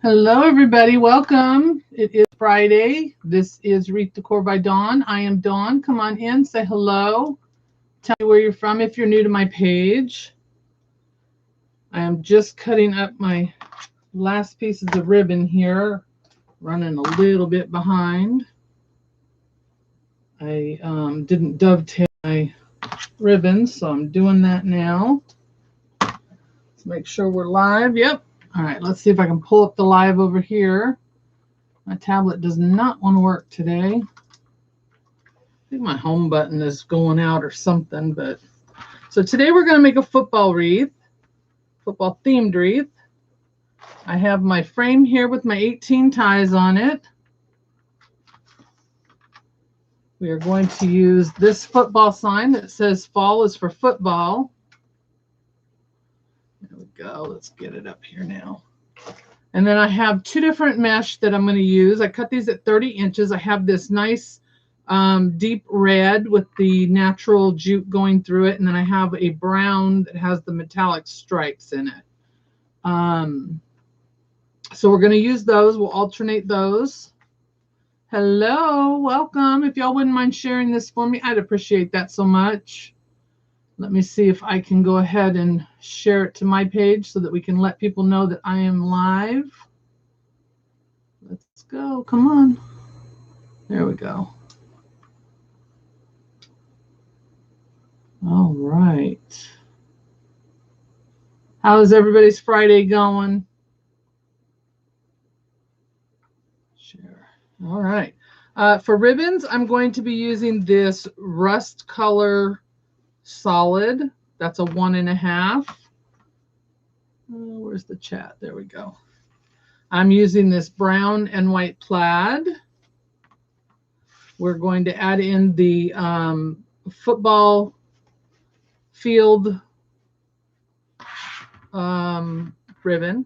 Hello, everybody. Welcome. It is Friday. This is Wreath Decor by Dawn. I am Dawn. Come on in. Say hello. Tell me where you're from if you're new to my page. I am just cutting up my last pieces of ribbon here. Running a little bit behind. I didn't dovetail my ribbons, so I'm doing that now. Let's make sure we're live. Yep. All right, let's see if I can pull up the live over here. My tablet does not want to work today. I think my home button is going out or something. But so today we're going to make a football wreath, football themed wreath. I have my frame here with my 18 ties on it. We are going to use this football sign that says fall is for football. There we go. Let's get it up here now. And then I have two different mesh that I'm going to use. I cut these at 30 inches. I have this nice deep red with the natural jute going through it. And then I have a brown that has the metallic stripes in it. So we're going to use those. We'll alternate those. Hello, welcome. If y'all wouldn't mind sharing this for me, I'd appreciate that so much. Let me see if I can go ahead and share it to my page so that we can let people know that I am live. Let's go. Come on. There we go. All right. How is everybody's Friday going? Share. All right. For ribbons, I'm going to be using this rust color solid. That's a 1.5. Where's the chat? There we go. I'm using this brown and white plaid. We're going to add in the football field ribbon.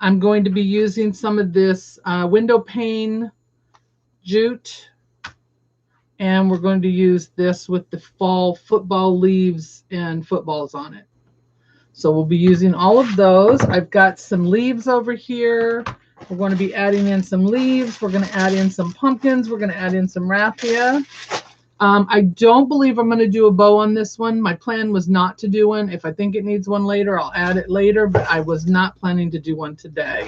I'm going to be using some of this window pane jute. And we're going to use this with the fall football leaves and footballs on it. So we'll be using all of those. I've got some leaves over here. We're going to be adding in some leaves. We're going to add in some pumpkins. We're going to add in some raffia. I don't believe I'm going to do a bow on this one. My plan was not to do one. If I think it needs one later, I'll add it later, but I was not planning to do one today.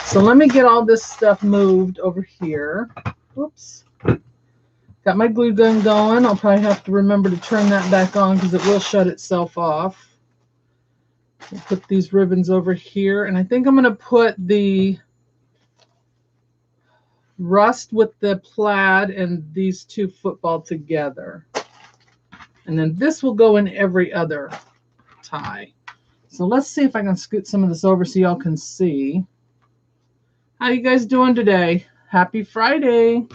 So let me get all this stuff moved over here. Oops. Got my glue gun going. I'll probably have to remember to turn that back on because it will shut itself off. We'll put these ribbons over here. And I think I'm going to put the rust with the plaid and these two football together. And then this will go in every other tie. So let's see if I can scoot some of this over so y'all can see. How you guys doing today? Happy Friday.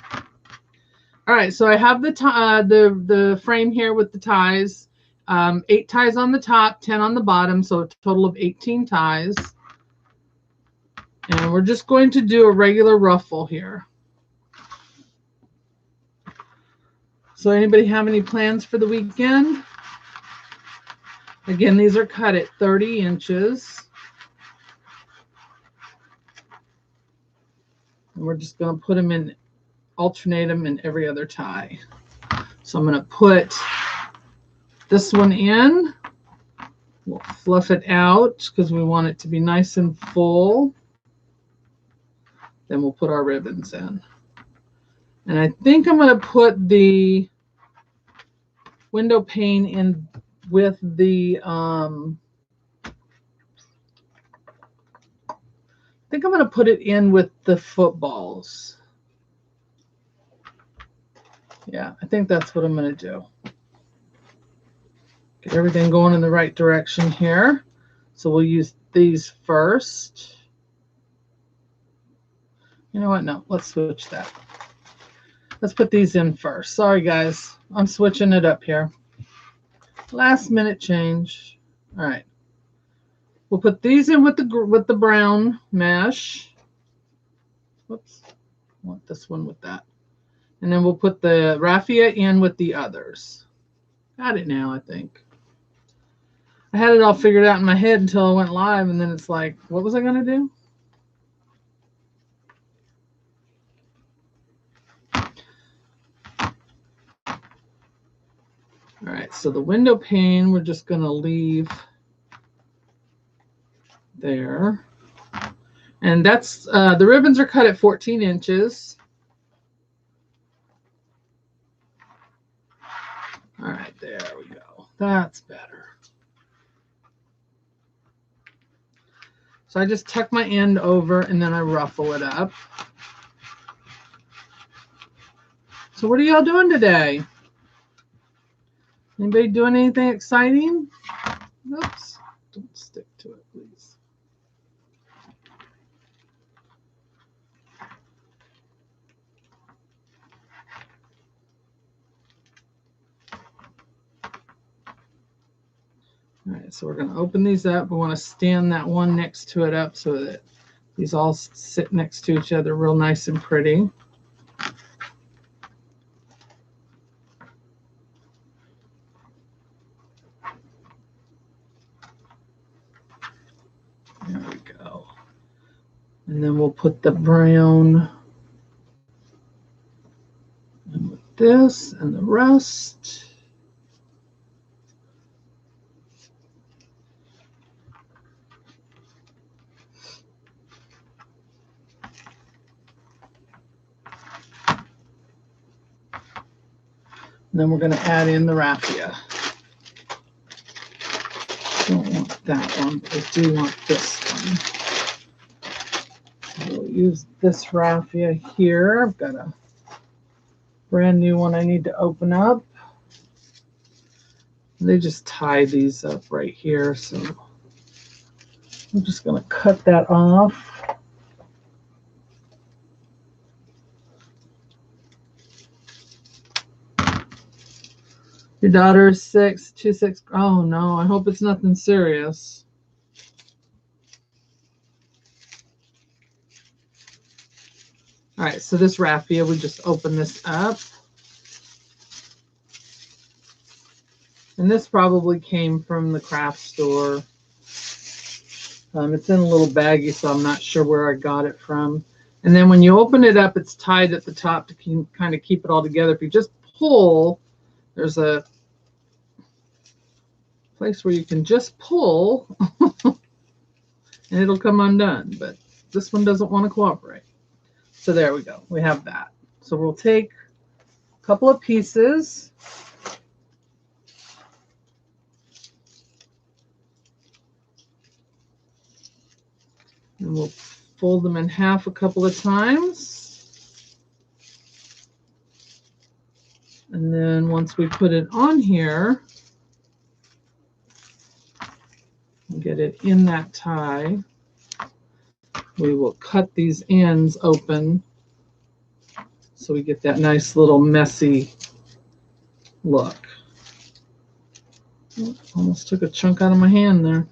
All right, so I have the frame here with the ties. 8 ties on the top, 10 on the bottom, so a total of 18 ties. And we're just going to do a regular ruffle here. So anybody have any plans for the weekend? Again, these are cut at 30 inches. And we're just going to put them in, alternate them in every other tie. So I'm going to put this one in. We'll fluff it out because we want it to be nice and full. Then we'll put our ribbons in. And I think I'm going to put the window pane in with the I think I'm going to put it in with the footballs. Yeah, I think that's what I'm going to do. Get everything going in the right direction here. So we'll use these first. You know what? No, let's switch that. Let's put these in first. Sorry, guys. I'm switching it up here. Last minute change. All right. We'll put these in with the brown mesh. Whoops. I want this one with that. And then we'll put the raffia in with the others. Got it now, I think. I had it all figured out in my head until I went live, and then it's like, what was I going to do? so the window pane we're just going to leave there. And that's, the ribbons are cut at 14 inches. All right, there we go. That's better. So I just tuck my end over and then I ruffle it up. So what are y'all doing today? Anybody doing anything exciting? Oops, don't stick to it, please. All right, so we're going to open these up. We want to stand that one next to it up so that these all sit next to each other real nice and pretty. There we go. And then we'll put the brown in with this and the rest. And then we're going to add in the raffia. Don't want that one, but I do want this one. So we'll use this raffia here. I've got a brand new one I need to open up. They just tie these up right here, so I'm just going to cut that off. Your daughter is 6, 2-6. Oh no, I hope it's nothing serious. All right, so this raffia, we just open this up. And this probably came from the craft store. It's in a little baggie, so I'm not sure where I got it from. And then when you open it up, it's tied at the top to kind of keep it all together. If you just pull, there's a place where you can just pull and it'll come undone, but this one doesn't want to cooperate. So there we go. We have that. So we'll take a couple of pieces. And we'll fold them in half a couple of times. And then once we put it on here, and get it in that tie, we will cut these ends open so we get that nice little messy look. Almost took a chunk out of my hand there.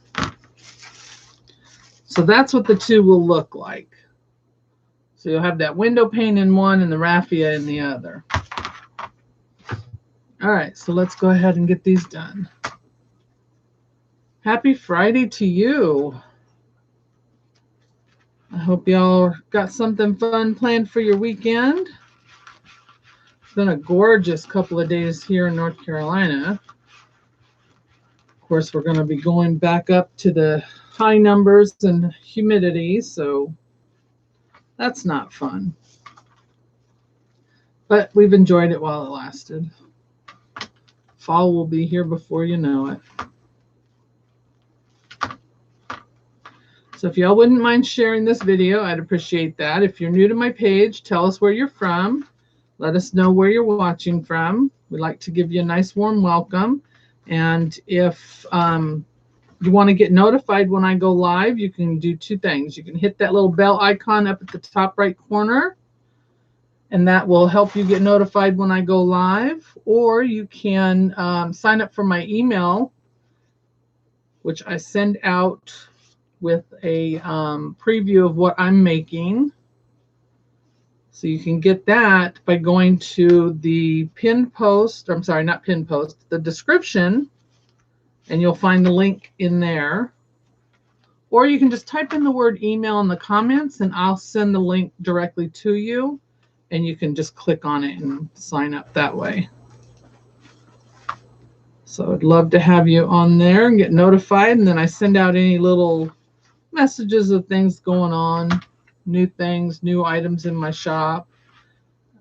So that's what the two will look like. So you'll have that window pane in one and the raffia in the other. All right, so let's go ahead and get these done. Happy Friday to you. I hope y'all got something fun planned for your weekend. It's been a gorgeous couple of days here in North Carolina. Of course, we're going to be going back up to the high numbers and humidity, so that's not fun. But we've enjoyed it while it lasted. Fall will be here before you know it. So if y'all wouldn't mind sharing this video, I'd appreciate that. If you're new to my page, tell us where you're from. Let us know where you're watching from. We'd like to give you a nice warm welcome. And if you want to get notified when I go live, you can do two things. You can hit that little bell icon up at the top right corner, and that will help you get notified when I go live. Or you can sign up for my email, which I send out with a preview of what I'm making. So you can get that by going to the pinned post, or I'm sorry, not pinned post, the description, and you'll find the link in there. Or you can just type in the word email in the comments and I'll send the link directly to you, and you can just click on it and sign up that way. So I'd love to have you on there and get notified. And then I send out any little messages of things going on, new things, new items in my shop.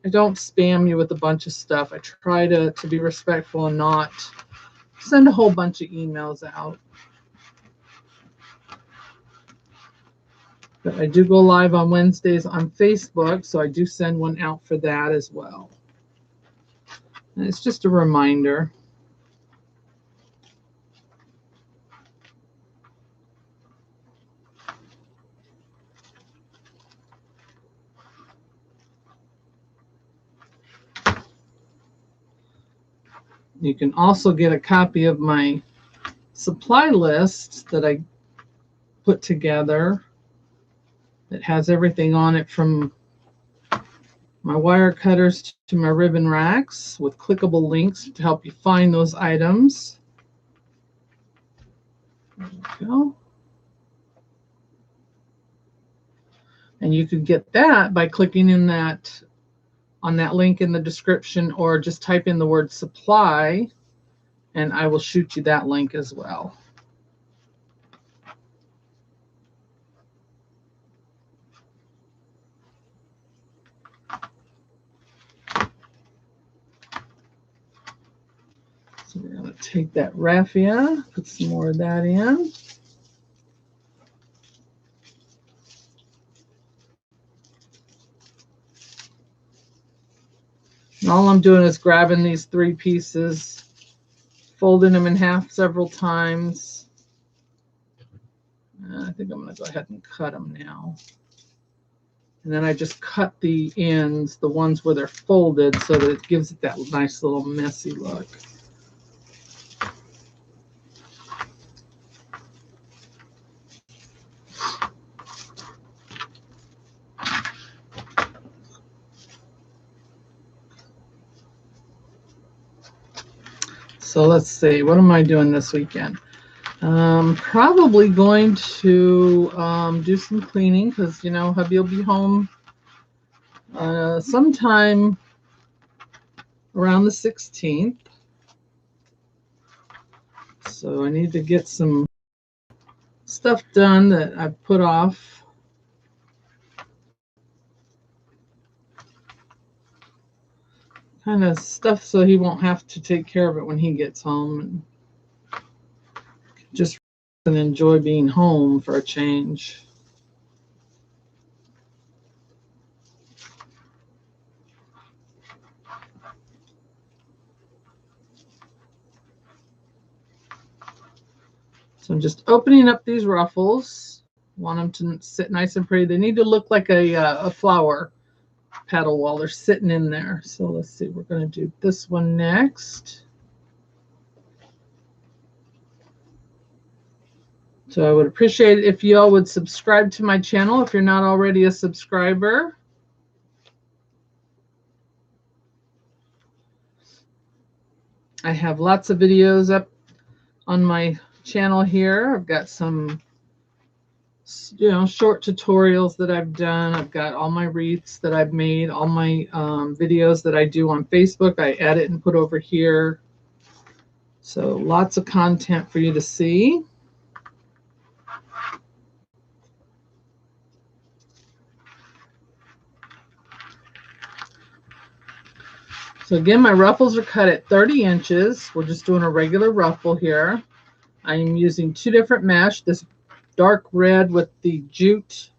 I don't spam you with a bunch of stuff. I try to be respectful and not send a whole bunch of emails out. But I do go live on Wednesdays on Facebook, so I do send one out for that as well. And it's just a reminder. You can also get a copy of my supply list that I put together. It has everything on it from my wire cutters to my ribbon racks with clickable links to help you find those items. There we go. And you can get that by clicking in that on that link in the description, or just type in the word supply and I will shoot you that link as well. So we're going to take that raffia, put some more of that in. And all I'm doing is grabbing these 3 pieces, folding them in half several times. I think I'm going to go ahead and cut them now. And then I just cut the ends, the ones where they're folded, so that it gives it that nice little messy look. So let's see, what am I doing this weekend? Probably going to do some cleaning because, you know, hubby will be home sometime around the 16th. So I need to get some stuff done that I've put off. Kind of stuff so he won't have to take care of it when he gets home, and just enjoy being home for a change. So I'm just opening up these ruffles. Want them to sit nice and pretty. They need to look like a flower petal while they're sitting in there. So let's see, we're going to do this one next. So I would appreciate it if you all would subscribe to my channel if you're not already a subscriber. I have lots of videos up on my channel here. I've got some, you know, short tutorials that I've done. I've got all my wreaths that I've made, all my videos that I do on Facebook. I edit and put over here. So lots of content for you to see. So again, my ruffles are cut at 30 inches. We're just doing a regular ruffle here. I'm using 2 different mesh, this dark red with the jute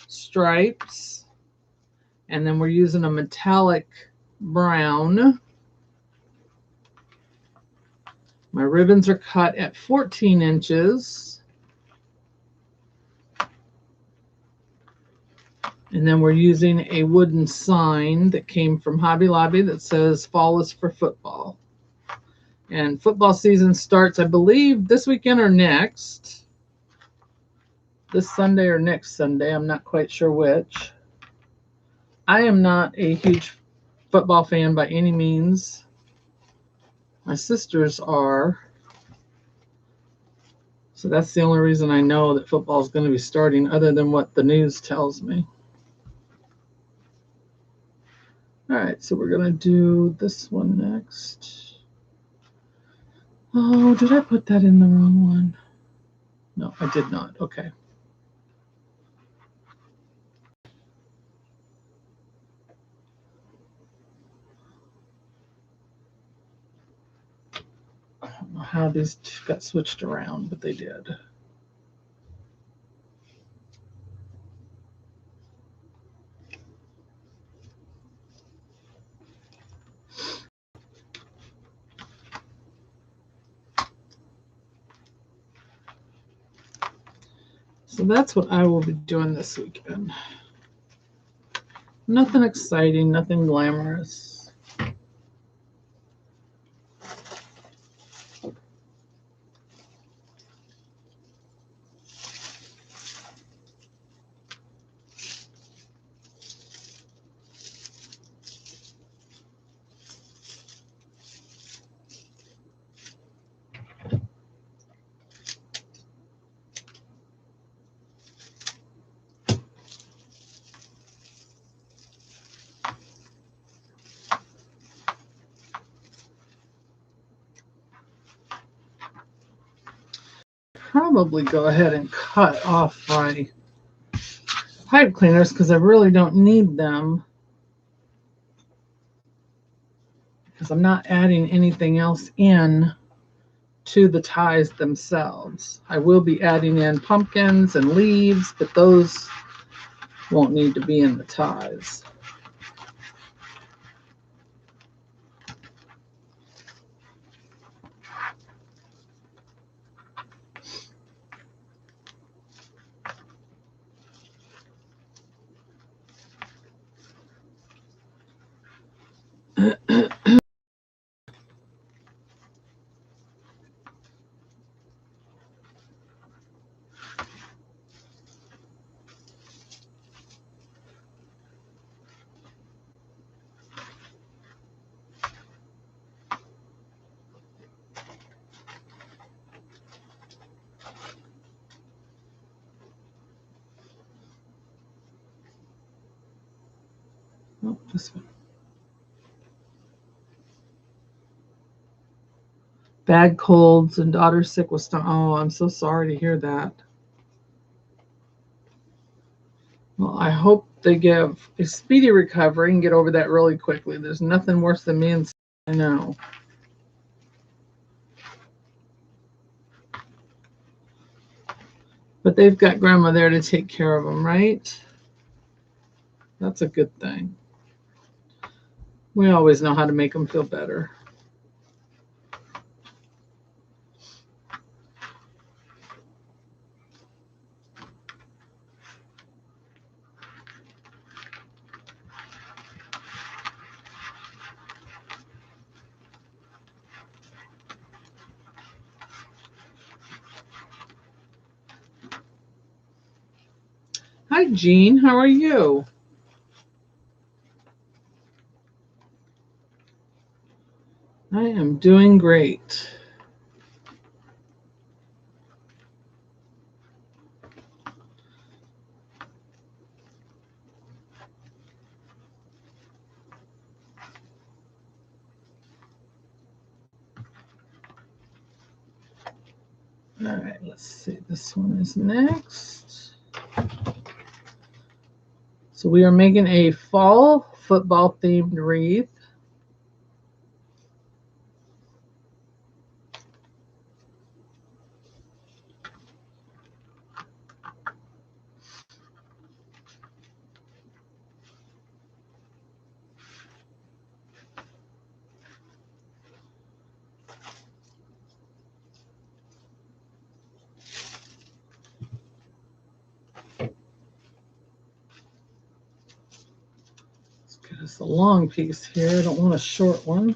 stripes, and then we're using a metallic brown. My ribbons are cut at 14 inches. And then we're using a wooden sign that came from Hobby Lobby that says "Fall is for football." And football season starts, I believe, this weekend or next. This Sunday or next Sunday. I'm not quite sure which. I am not a huge football fan by any means. My sisters are. So that's the only reason I know that football is going to be starting, other than what the news tells me. All right, so we're going to do this one next. Oh, did I put that in the wrong one? No, I did not. Okay. I don't know how these got switched around, but they did. So that's what I will be doing this weekend. Nothing exciting, nothing glamorous. Probably go ahead and cut off my pipe cleaners because I really don't need them, because I'm not adding anything else in to the ties themselves. I will be adding in pumpkins and leaves, but those won't need to be in the ties. Oh, this one. Bad colds and daughter sick with stomach. Oh, I'm so sorry to hear that. Well, I hope they give a speedy recovery and get over that really quickly. There's nothing worse than me and I know. But they've got grandma there to take care of them, right? That's a good thing. We always know how to make them feel better. Hi, Jean. How are you? I am doing great. All right, let's see. This one is next. So we are making a fall football themed wreath. Let's get us a long piece here. I don't want a short one.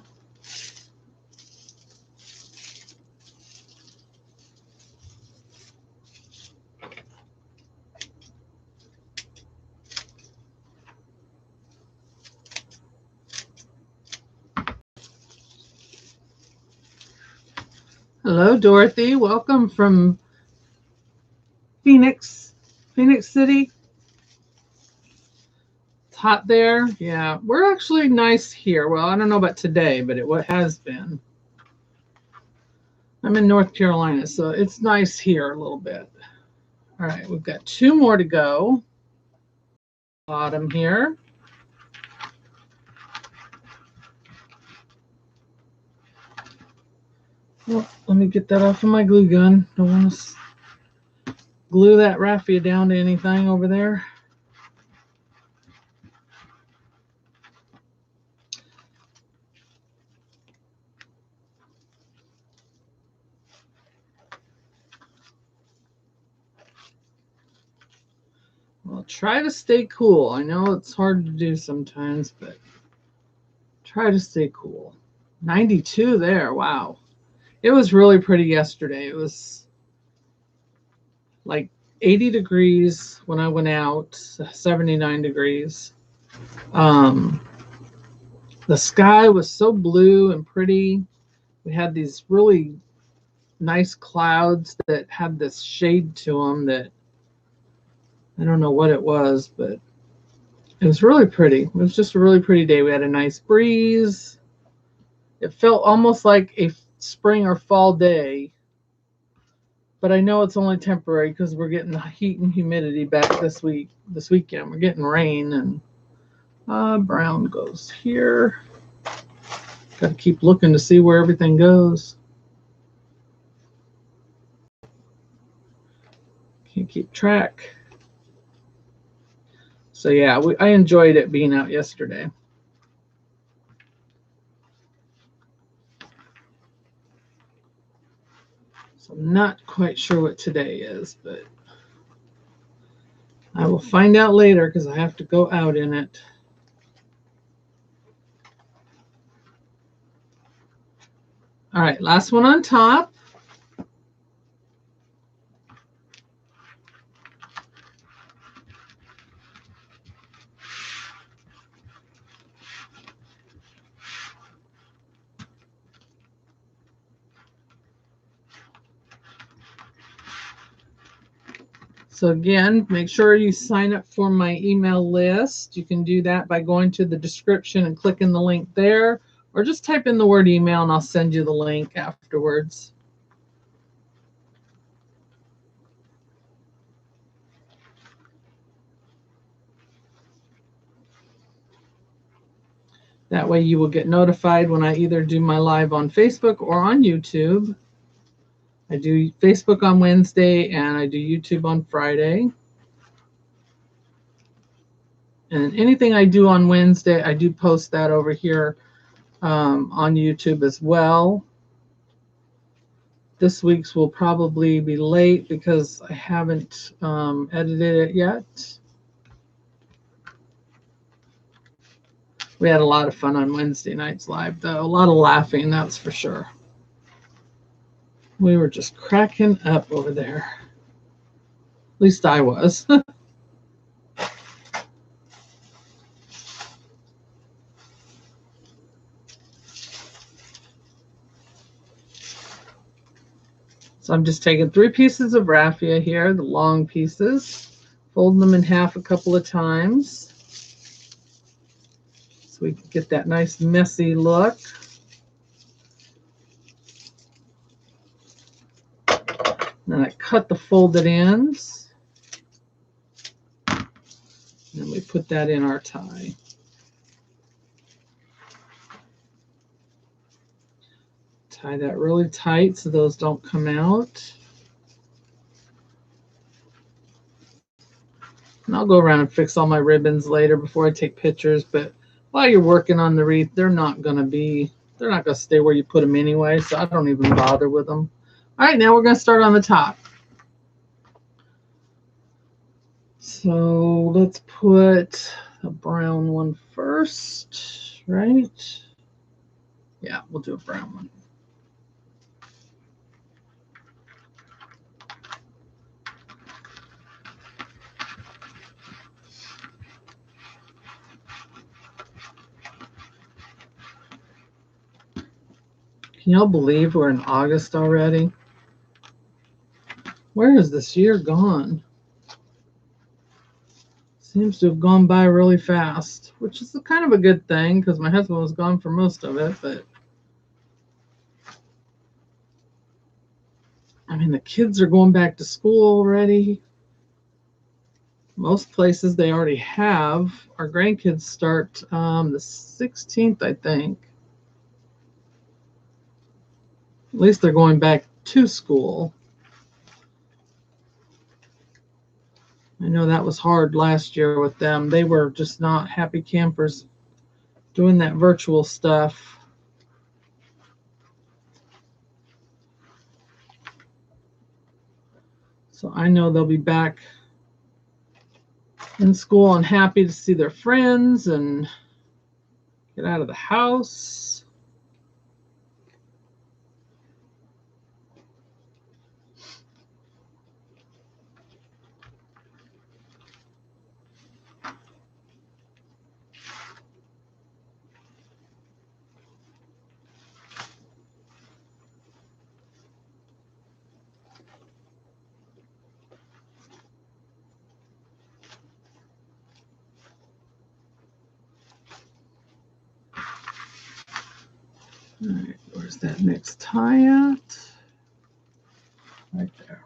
Hello, Dorothy. Welcome from Phoenix City. It's hot there. Yeah, we're actually nice here. Well, I don't know about today, but it has been. I'm in North Carolina, so it's nice here a little bit. All right, we've got 2 more to go. Bottom here. Well, let me get that off of my glue gun. Don't want to glue that raffia down to anything over there. Well, try to stay cool. I know it's hard to do sometimes, but try to stay cool. 92 there. Wow. It was really pretty yesterday. It was like 80 degrees when I went out, 79 degrees. The sky was so blue and pretty. We had these really nice clouds that had this shade to them that I don't know what it was, but it was really pretty. It was just a really pretty day. We had a nice breeze. It felt almost like a spring or fall day, but I know it's only temporary because we're getting the heat and humidity back this weekend. We're getting rain, and brown goes here. Got to keep looking to see where everything goes. Can't keep track. So yeah, I enjoyed it being out yesterday. So I'm not quite sure what today is, but I will find out later because I have to go out in it. All right, last one on top. So again, make sure you sign up for my email list. You can do that by going to the description and clicking the link there, or just type in the word email and I'll send you the link afterwards. That way you will get notified when I either do my live on Facebook or on YouTube. I do Facebook on Wednesday and I do YouTube on Friday. And anything I do on Wednesday, I do post that over here on YouTube as well. This week's will probably be late because I haven't edited it yet. We had a lot of fun on Wednesday night's live, though. A lot of laughing, that's for sure. We were just cracking up over there. At least I was. So I'm just taking 3 pieces of raffia here, the long pieces, folding them in half a couple of times so we can get that nice messy look. Then I cut the folded ends. And we put that in our tie. Tie that really tight so those don't come out. And I'll go around and fix all my ribbons later before I take pictures, but while you're working on the wreath, they're not going to stay where you put them anyway, so I don't even bother with them. All right, now we're going to start on the top. So let's put a brown one first, right? Yeah, we'll do a brown one. Can y'all believe we're in August already? Where has this year gone? Seems to have gone by really fast, which is kind of a good thing because my husband was gone for most of it, but I mean, the kids are going back to school already. Most places they already have. Our grandkids start the 16th, I think. At least they're going back to school. I know that was hard last year with them. They were just not happy campers doing that virtual stuff. So I know they'll be back in school and happy to see their friends and get out of the house. All right, where's that next tie at? Right there.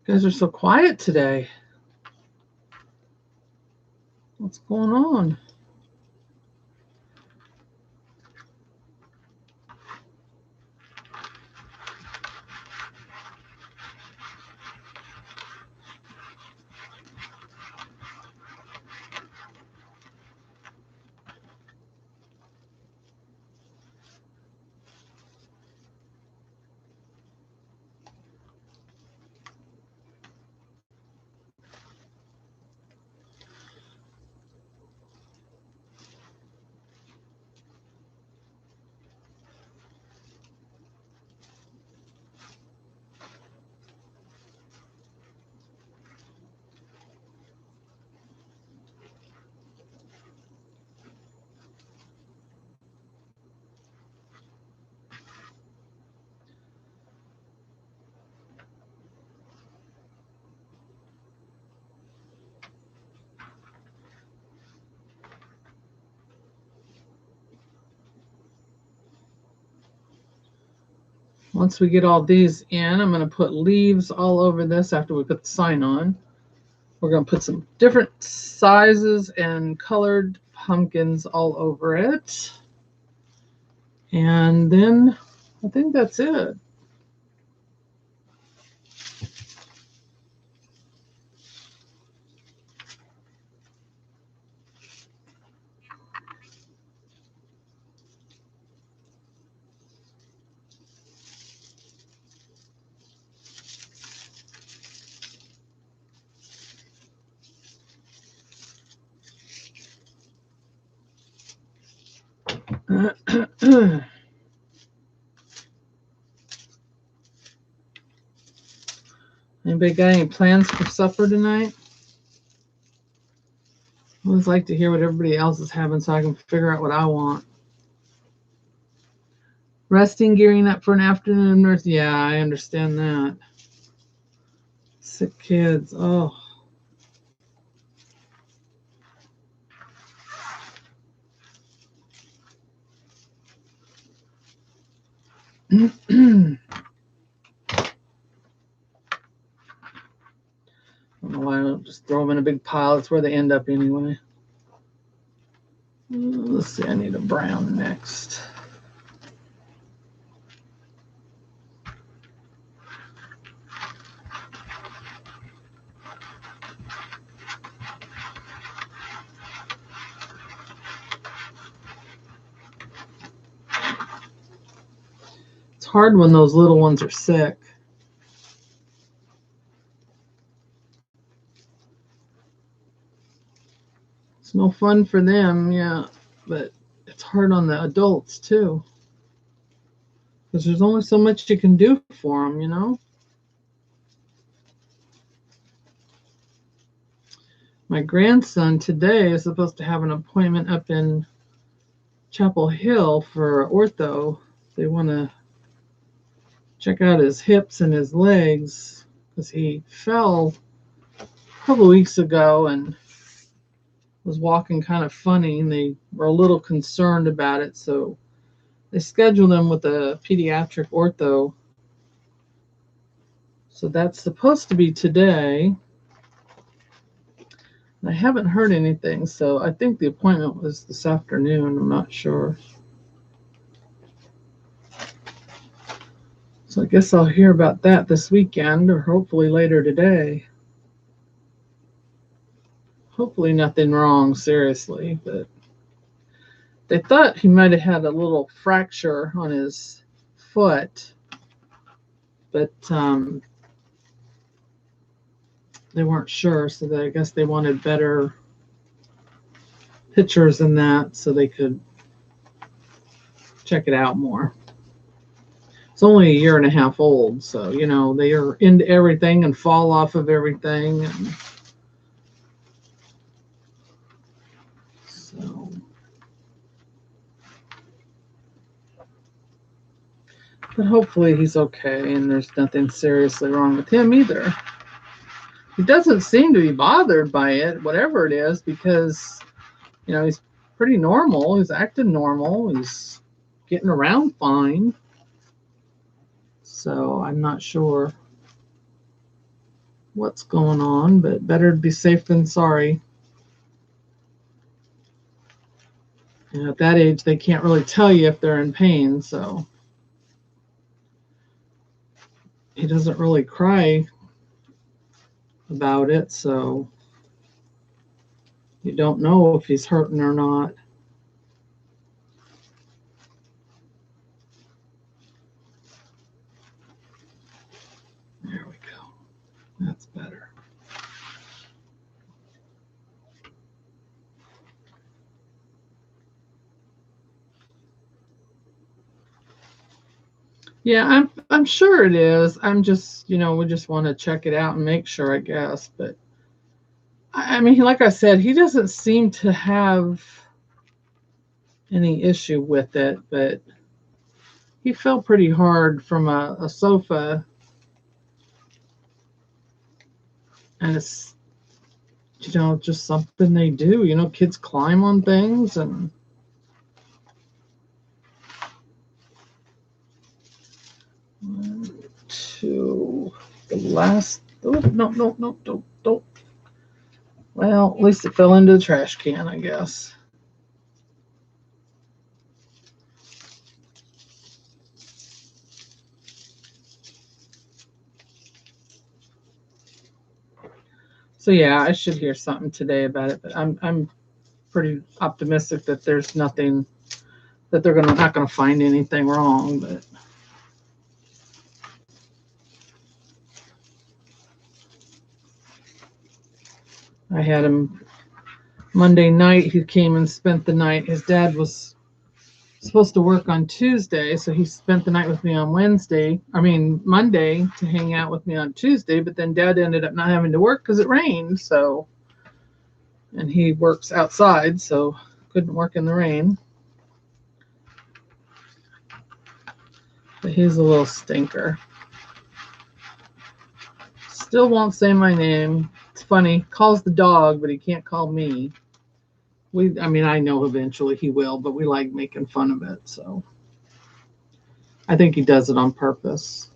You guys are so quiet today. What's going on? Once we get all these in, I'm going to put leaves all over this after we put the sign on. We're going to put some different sizes and colored pumpkins all over it. And then I think that's it. Anybody got any plans for supper tonight? I always like to hear what everybody else is having so I can figure out what I want. Resting, gearing up for an afternoon nurse. Yeah, I understand that. Sick kids. Oh. I don't know why I don't just throw them in a big pile. It's where they end up anyway. Let's see, I need a brown next. It's hard when those little ones are sick. It's no fun for them, yeah, but it's hard on the adults too. Because there's only so much you can do for them, you know? My grandson today is supposed to have an appointment up in Chapel Hill for ortho. They want to check out his hips and his legs because he fell a couple weeks ago and was walking kind of funny, and they were a little concerned about it, so they scheduled him with a pediatric ortho. So that's supposed to be today. I haven't heard anything, so I think the appointment was this afternoon. I'm not sure. So I guess I'll hear about that this weekend, or hopefully later today. Hopefully nothing wrong, seriously, but they thought he might have had a little fracture on his foot, but they weren't sure, so I guess they wanted better pictures than that so they could check it out more. It's only a year and a half old, so you know they are into everything and fall off of everything, and so. But hopefully he's okay and there's nothing seriously wrong with him either. He doesn't seem to be bothered by it, whatever it is, because you know he's pretty normal. He's acting normal. He's getting around fine. So I'm not sure what's going on, but better to be safe than sorry. And at that age, they can't really tell you if they're in pain, so he doesn't really cry about it, so you don't know if he's hurting or not. There we go. That's better. Yeah, I'm sure it is. I'm just, you know, we just want to check it out and make sure, I guess. But I mean, like I said, he doesn't seem to have any issue with it, but he fell pretty hard from a sofa, and it's, you know, just something they do. You know, kids climb on things, and to the last. Oh, no, don't. Well, at least it fell into the trash can, I guess. So yeah, I should hear something today about it, but I'm pretty optimistic that there's nothing, that they're not gonna find anything wrong. But I had him Monday night. He came and spent the night. His dad was supposed to work on Tuesday, so he spent the night with me on Monday, to hang out with me on Tuesday. But then Dad ended up not having to work because it rained. So, and he works outside, so couldn't work in the rain. But he's a little stinker. Still won't say my name. It's funny. Calls the dog, but he can't call me. I mean, I know eventually he will, but we like making fun of it. So I think he does it on purpose.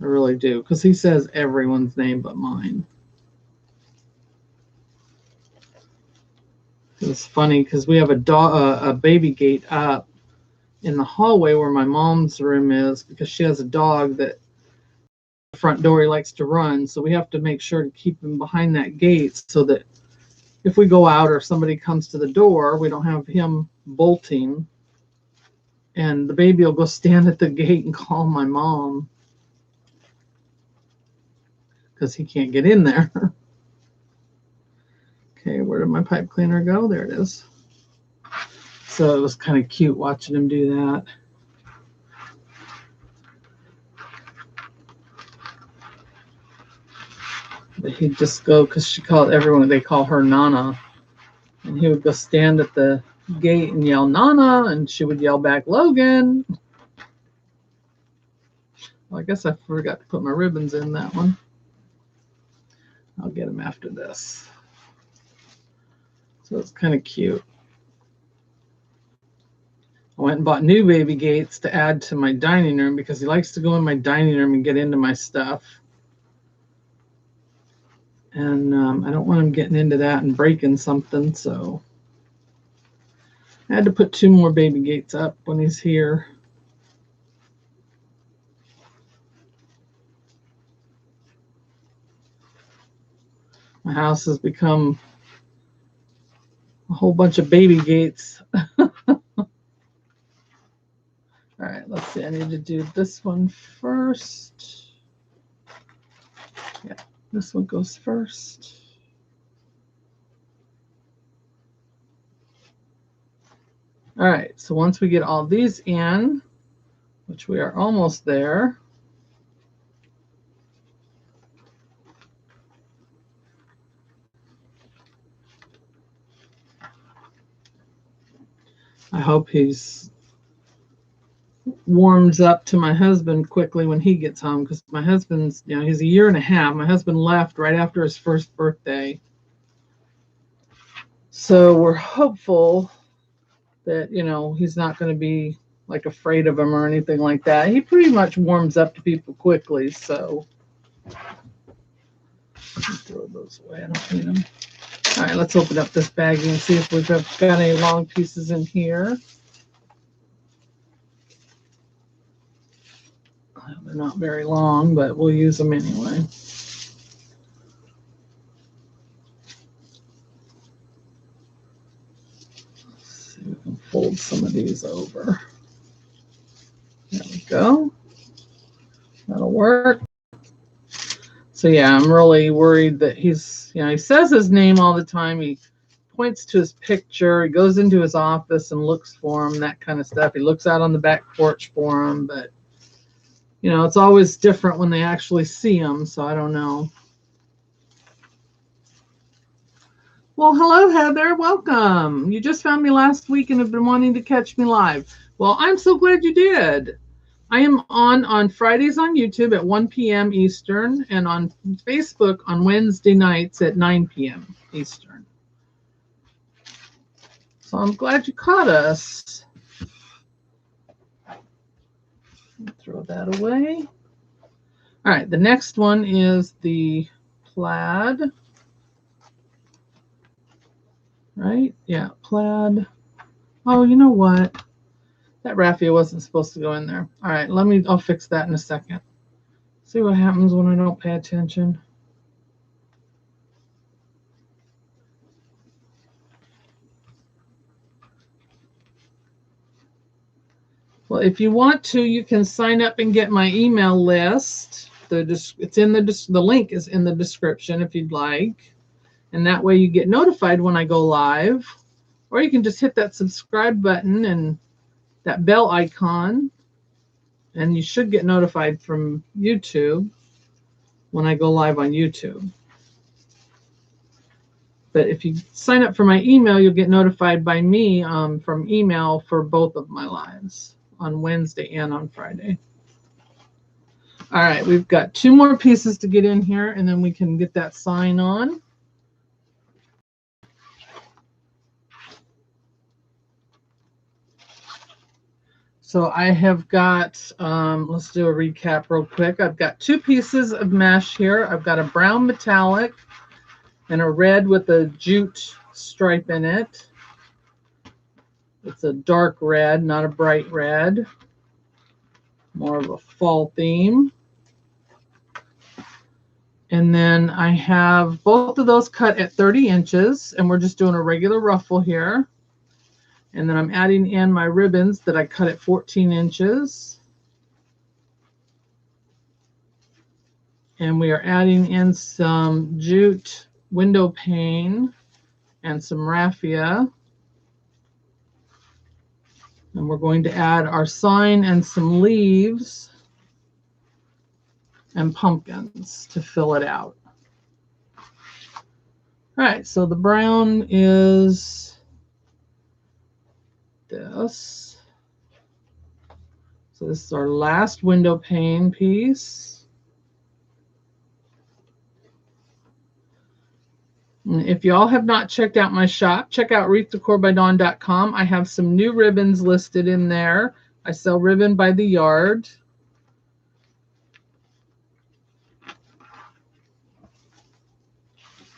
I really do, because he says everyone's name but mine. It's funny because we have a baby gate up in the hallway where my mom's room is, because she has a dog that the front door he likes to run. So we have to make sure to keep him behind that gate so that if we go out or somebody comes to the door, we don't have him bolting. And the baby will go stand at the gate and call my mom because he can't get in there. Okay, where did my pipe cleaner go? There it is. So it was kind of cute watching him do that. But he'd just go, because they call her Nana. And he would go stand at the gate and yell, Nana, and she would yell back, Logan. Well, I guess I forgot to put my ribbons in that one. I'll get them after this. So it's kind of cute. I went and bought new baby gates to add to my dining room because he likes to go in my dining room and get into my stuff. And I don't want him getting into that and breaking something, so I had to put 2 more baby gates up when he's here. My house has become a whole bunch of baby gates. All right, let's see. I need to do this one first. Yeah, this one goes first. All right, so once we get all these in, which we are almost there, I hope he's warms up to my husband quickly when he gets home, because my husband's, you know, he's a year and a half. My husband left right after his first birthday. So we're hopeful that, you know, he's not going to be like afraid of him or anything like that. He pretty much warms up to people quickly, so throw those away. I don't need them. All right, let's open up this baggie and see if we've got any long pieces in here. They're not very long, but we'll use them anyway. Let's see if we can fold some of these over. There we go. That'll work. So yeah, I'm really worried that he's, you know, he says his name all the time. He points to his picture. He goes into his office and looks for him, that kind of stuff. He looks out on the back porch for him, but you know, it's always different when they actually see him, so I don't know. Well, hello, Heather. Welcome. You just found me last week and have been wanting to catch me live. Well, I'm so glad you did. I am on Fridays on YouTube at 1 p.m. Eastern and on Facebook on Wednesday nights at 9 p.m. Eastern. So I'm glad you caught us. Throw that away. All right, the next one is the plaid. Right? Yeah, plaid. Oh, you know what? That raffia wasn't supposed to go in there. All right, I'll fix that in a second. See what happens when I don't pay attention. Well, if you want to, you can sign up and get my email list. It's in the link is in the description if you'd like. And that way you get notified when I go live. Or you can just hit that subscribe button and that bell icon, and you should get notified from YouTube when I go live on YouTube. But if you sign up for my email, you'll get notified by me from email for both of my lives on Wednesday and on Friday. All right, we've got 2 more pieces to get in here, and then we can get that sign on. So I have got, let's do a recap real quick. I've got 2 pieces of mesh here. I've got a brown metallic and a red with a jute stripe in it. It's a dark red, not a bright red. More of a fall theme. And then I have both of those cut at 30 inches, and we're just doing a regular ruffle here. And then I'm adding in my ribbons that I cut at 14 inches. And we are adding in some jute window pane and some raffia. And we're going to add our sign and some leaves and pumpkins to fill it out. All right, so the brown is this. So this is our last window pane piece. If y'all have not checked out my shop, check out wreathdecorbydawn.com. I have some new ribbons listed in there. I sell ribbon by the yard.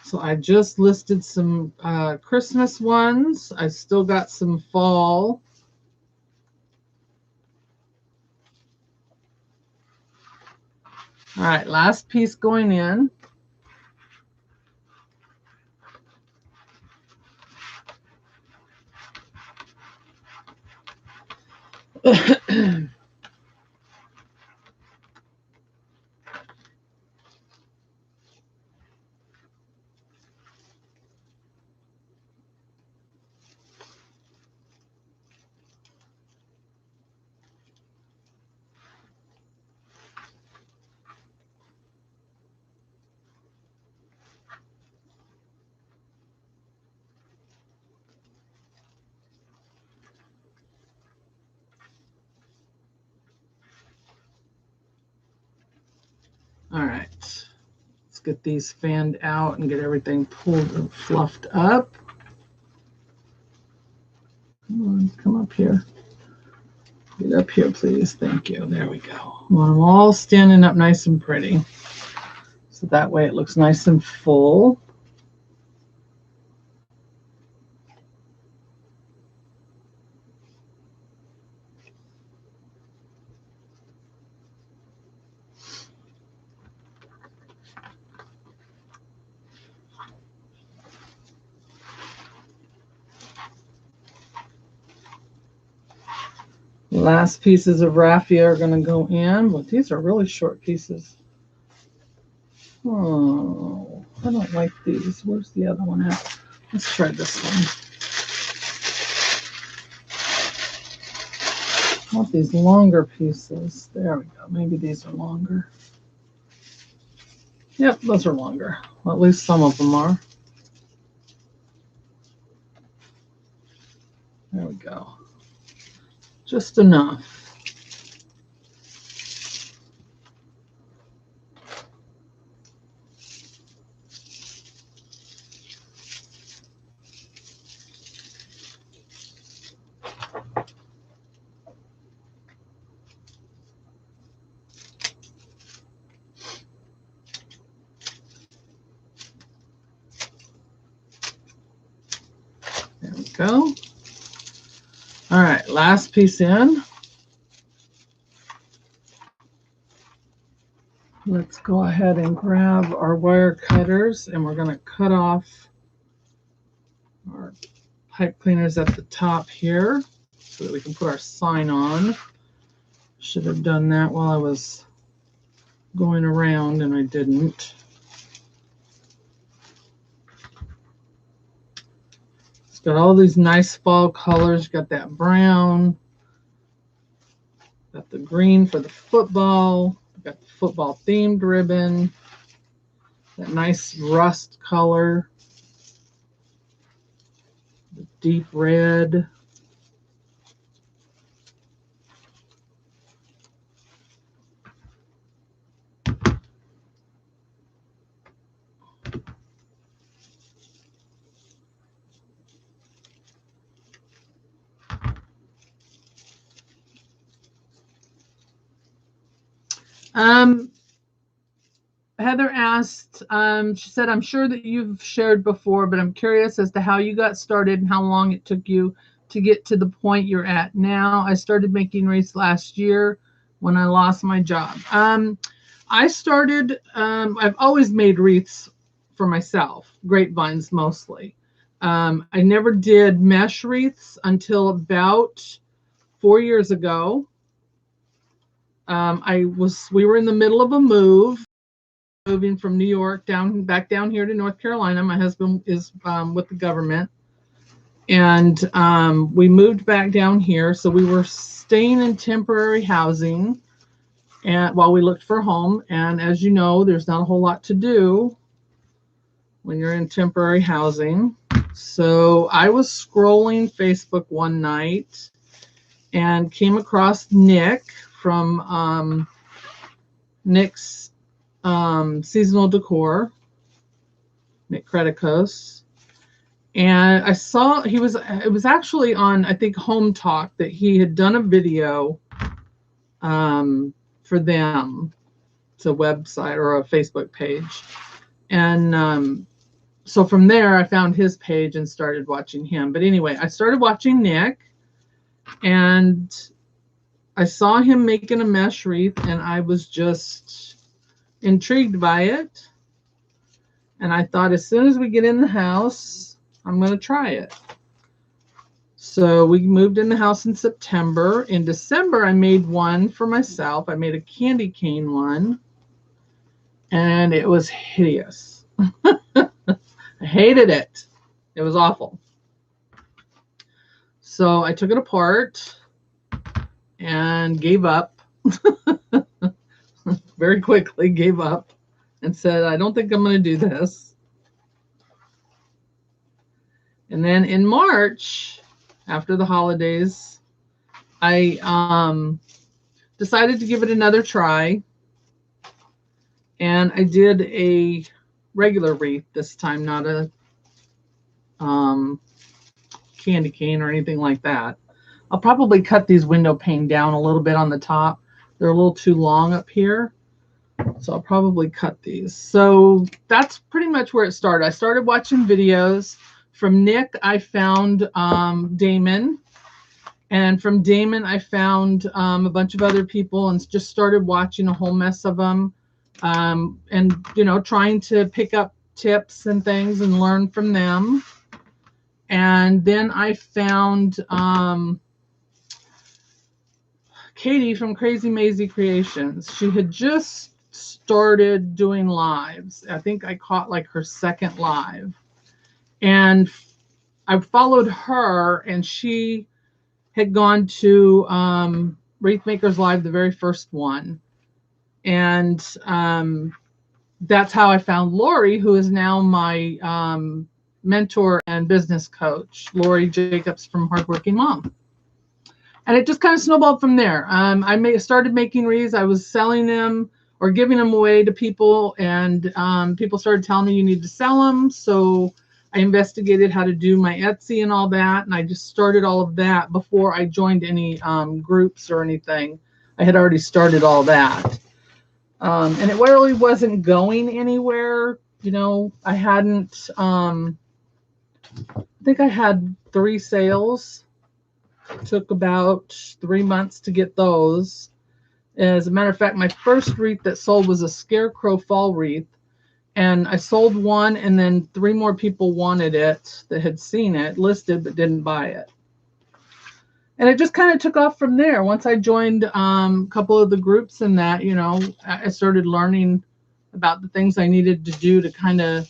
So I just listed some Christmas ones. I still got some fall. All right, last piece going in. All right, let's get these fanned out and get everything pulled and fluffed up. Come on, come up here. Get up here, please. Thank you. There we go. I want them all standing up nice and pretty. So that way it looks nice and full. Last pieces of raffia are going to go in. But these are really short pieces. Oh, I don't like these. Where's the other one at? Let's try this one. I want these longer pieces. There we go. Maybe these are longer. Yep, those are longer. Well, at least some of them are. There we go. Just enough. There we go. All right, last piece in. Let's go ahead and grab our wire cutters, and we're going to cut off our pipe cleaners at the top here so that we can put our sign on. Should have done that while I was going around, and I didn't. It's got all these nice fall colors. Got that brown, got the green for the football, got the football themed ribbon, that nice rust color, the deep red. Heather asked, she said, I'm sure that you've shared before, but I'm curious as to how you got started and how long it took you to get to the point you're at now. I started making wreaths last year when I lost my job. I started, I've always made wreaths for myself, grapevines mostly. I never did mesh wreaths until about 4 years ago. We were in the middle of a move, moving from New York back down here to North Carolina. My husband is with the government, and we moved back down here. So we were staying in temporary housing, and while we looked for a home. And as you know, there's not a whole lot to do when you're in temporary housing. So I was scrolling Facebook one night and came across Nick from Nick's Seasonal Decor. Nick Creticos. And I saw it was actually on, I think, Home Talk, that he had done a video for them. It's a website or a Facebook page. And so from there, I found his page and started watching him. But anyway, I started watching Nick, and I saw him making a mesh wreath, and I was just intrigued by it. And I thought, as soon as we get in the house, I'm going to try it. So we moved in the house in September. In December, I made one for myself. I made a candy cane one, and it was hideous. I hated it. It was awful. So I took it apart and gave up. Very quickly gave up and said, I don't think I'm going to do this. And then in March, after the holidays, I decided to give it another try. And I did a regular wreath this time, not a candy cane or anything like that. I'll probably cut these window pane down a little bit on the top. They're a little too long up here. So I'll probably cut these. So that's pretty much where it started. I started watching videos. From Nick, I found Damon. And from Damon, I found a bunch of other people and just started watching a whole mess of them. And, you know, trying to pick up tips and things and learn from them. And then I found Katie from Crazy Maisie Creations. She had just started doing lives. I think I caught like her second live. And I followed her, and she had gone to Wreath Makers Live, the very first one. And that's how I found Lori, who is now my mentor and business coach, Lori Jacobs from Hardworking Mom. And it just kind of snowballed from there. I started making wreaths. I was selling them or giving them away to people, and people started telling me you need to sell them. So I investigated how to do my Etsy and all that, and I just started all of that before I joined any groups or anything. I had already started all that. And it really wasn't going anywhere. You know, I hadn't, I think I had 3 sales. It took about 3 months to get those. As a matter of fact, my first wreath that sold was a scarecrow fall wreath. And I sold one, and then 3 more people wanted it that had seen it listed but didn't buy it. And it just kind of took off from there. Once I joined a couple of the groups in that, you know, I started learning about the things I needed to do to kind of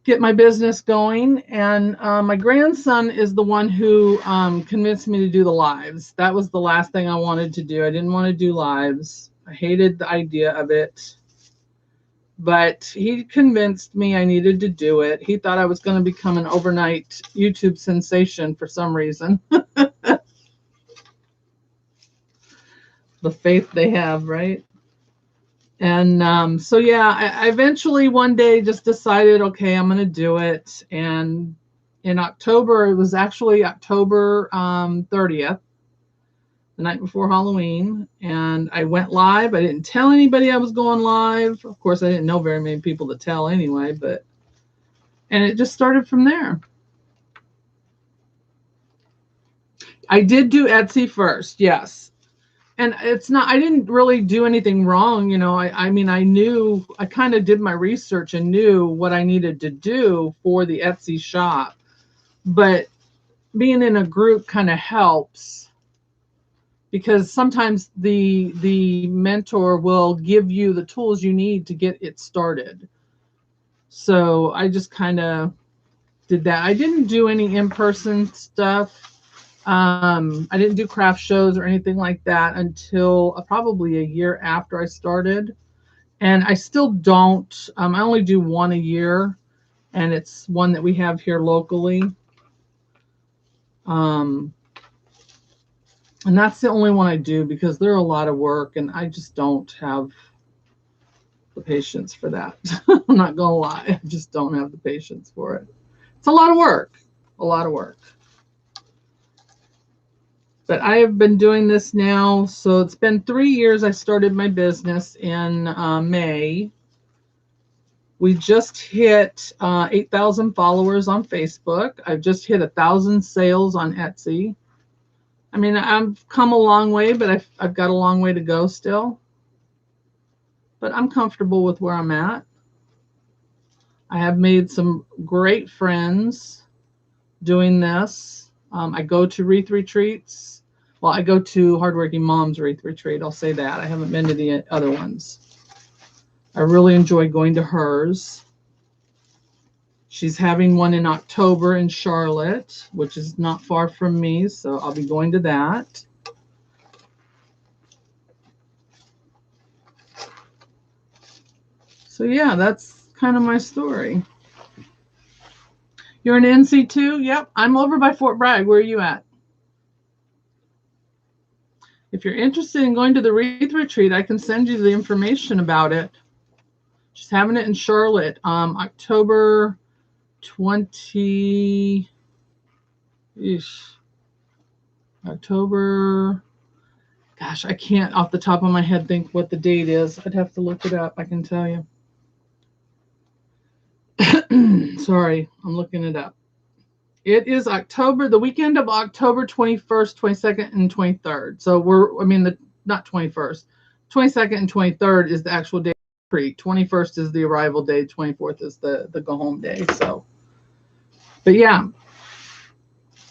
get my business going. And my grandson is the one who convinced me to do the lives. That was the last thing I wanted to do. I didn't want to do lives. I hated the idea of it. But he convinced me I needed to do it. He thought I was going to become an overnight YouTube sensation for some reason. The faith they have, right? And so, yeah, I eventually one day just decided, okay, I'm going to do it. And in October, it was actually October 30th, the night before Halloween, and I went live. I didn't tell anybody I was going live. Of course, I didn't know very many people to tell anyway, and it just started from there. I did do Etsy first, yes. And it's not, I didn't really do anything wrong. You know, I mean, I kind of did my research and knew what I needed to do for the Etsy shop. But being in a group kind of helps, because sometimes the mentor will give you the tools you need to get it started. So I just kind of did that. I didn't do any in-person stuff. I didn't do craft shows or anything like that until probably a year after I started. And I still don't. I only do one a year, and it's one that we have here locally. And that's the only one I do because they're a lot of work, and I just don't have the patience for that. I'm not gonna lie, I just don't have the patience for it. It's a lot of work, a lot of work. But I have been doing this now, so it's been 3 years. I started my business in May. We just hit 8,000 followers on Facebook. I've just hit 1,000 sales on Etsy. I mean, I've come a long way, but I've got a long way to go still. But I'm comfortable with where I'm at. I have made some great friends doing this. I go to Wreath retreats. Well, I go to Hardworking Mom's Wreath retreat. I'll say that. I haven't been to the other ones. I really enjoy going to hers. She's having one in October in Charlotte, which is not far from me, so I'll be going to that. So yeah, that's kind of my story. You're in NC too? Yep, I'm over by Fort Bragg. Where are you at? If you're interested in going to the Wreath retreat, I can send you the information about it. She's having it in Charlotte, October 20. October. Gosh, I can't off the top of my head think what the date is. I'd have to look it up. I can tell you. Sorry, I'm looking it up. It is October, the weekend of October 21st, 22nd, and 23rd. So not 21st. 22nd and 23rd is the actual day. 21st is the arrival day. 24th is the go home day. So, but yeah,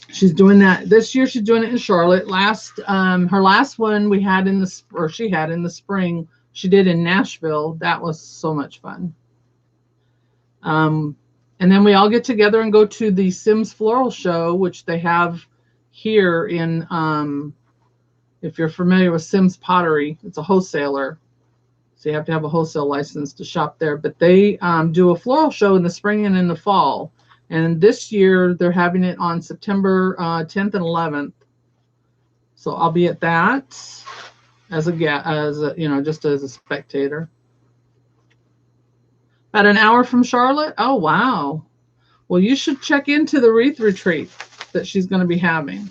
she's doing that this year. She's doing it in Charlotte. Her last one we had she had in the spring. She did in Nashville. That was so much fun. And then we all get together and go to the Sims Floral Show, which they have here in, if you're familiar with Sims Pottery, it's a wholesaler. So you have to have a wholesale license to shop there. But they do a floral show in the spring and in the fall. And this year they're having it on September 10th and 11th. So I'll be at that just as a spectator. About an hour from Charlotte? Oh, wow. Well, you should check into the Wreath retreat that she's going to be having.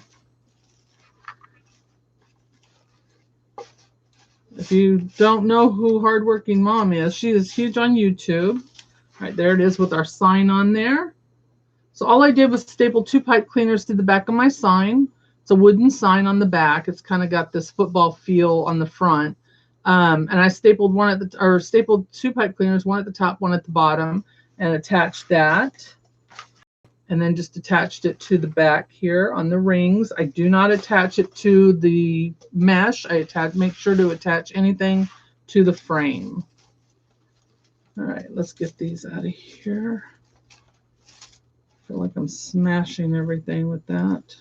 If you don't know who Hardworking Mom is, she is huge on YouTube. Right there it is with our sign on there. So all I did was staple 2 pipe cleaners to the back of my sign. It's a wooden sign on the back. It's kind of got this football feel on the front. And I stapled stapled 2 pipe cleaners, one at the top, one at the bottom, and attached that. And then just attached it to the back here on the rings. I do not attach it to the mesh. Make sure to attach anything to the frame. All right, let's get these out of here. I feel like I'm smashing everything with that.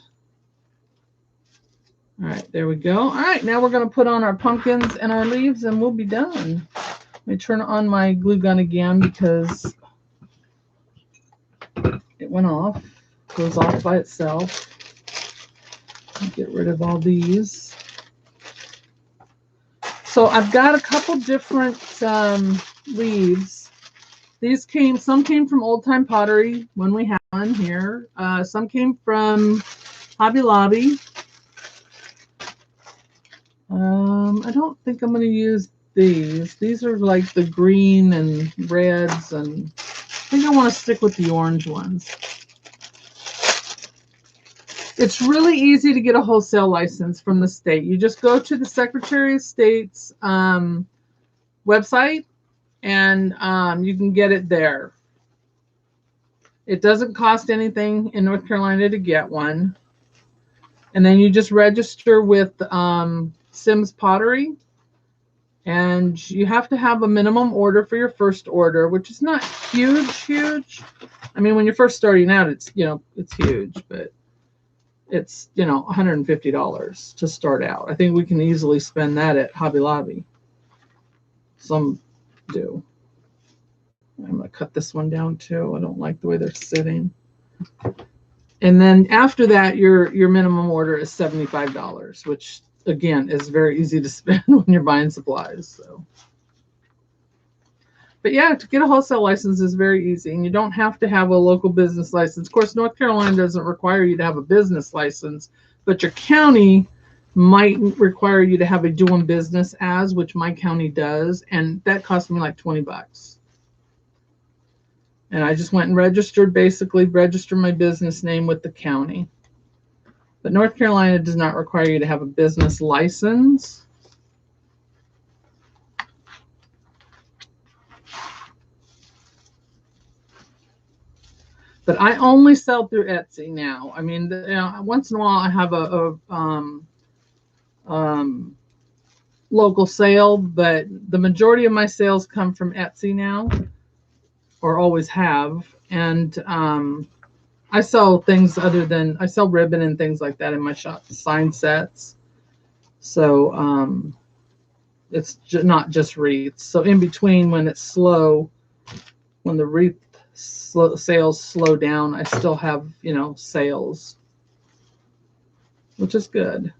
All right, there we go. All right, now we're going to put on our pumpkins and our leaves and we'll be done. Let me turn on my glue gun again because it went off. It goes off by itself. Get rid of all these. So I've got a couple different leaves. Some came from Old Time Pottery when we had one here. Some came from Hobby Lobby. I don't think I'm going to use these. These are like the green and reds, and I think I want to stick with the orange ones. It's really easy to get a wholesale license from the state. You just go to the Secretary of State's website, and you can get it there. It doesn't cost anything in North Carolina to get one. And then you just register with Sims Pottery, and you have to have a minimum order for your first order, which is not huge. I mean, when you're first starting out, it's huge, but it's $150 to start out. I think we can easily spend that at Hobby Lobby. Some do. I'm going to cut this one down too. I don't like the way they're sitting. And then after that, your minimum order is $75, which again is very easy to spend when you're buying supplies. So, But yeah, to get a wholesale license is very easy, and you don't have to have a local business license. Of course, North Carolina doesn't require you to have a business license, but your county might require you to have a doing business as, which my county does, and that cost me like 20 bucks. And I just went and basically registered my business name with the county. But North Carolina does not require you to have a business license. But I only sell through Etsy now. I mean, once in a while I have a local sale, but the majority of my sales come from Etsy now, or always have. And I sell things I sell ribbon and things like that in my shop, sign sets. So it's not just wreaths. So in between, when it's slow, when the wreath sales slow down, I still have, sales, which is good.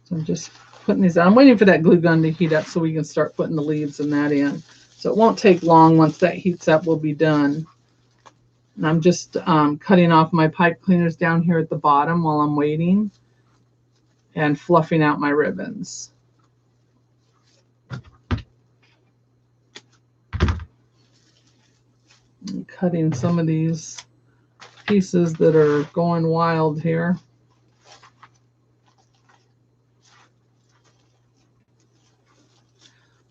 So I'm just putting these out. I'm waiting for that glue gun to heat up so we can start putting the leaves and that in. So it won't take long. Once that heats up, we'll be done. And I'm just cutting off my pipe cleaners down here at the bottom while I'm waiting and fluffing out my ribbons. I'm cutting some of these pieces that are going wild here.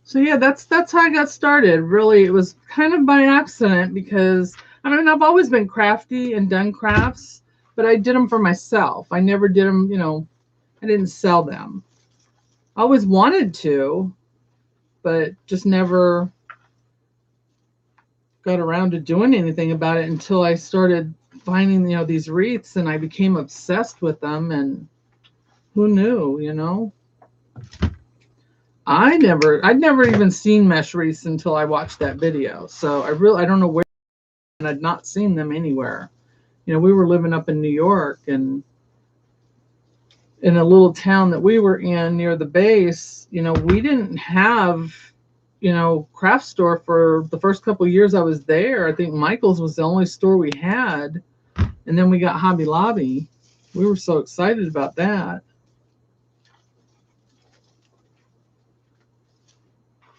So yeah, that's how I got started. Really, it was kind of by accident because I mean, I've always been crafty and done crafts, but I did them for myself. I never did them, I didn't sell them. I always wanted to, but just never got around to doing anything about it until I started finding, these wreaths, and I became obsessed with them. And who knew, I'd never even seen mesh wreaths until I watched that video. So I don't know where, and I'd not seen them anywhere. We were living up in New York, and in a little town that we were in near the base, we didn't have, craft store for the first couple of years I was there. I think Michael's was the only store we had. And then we got Hobby Lobby. We were so excited about that.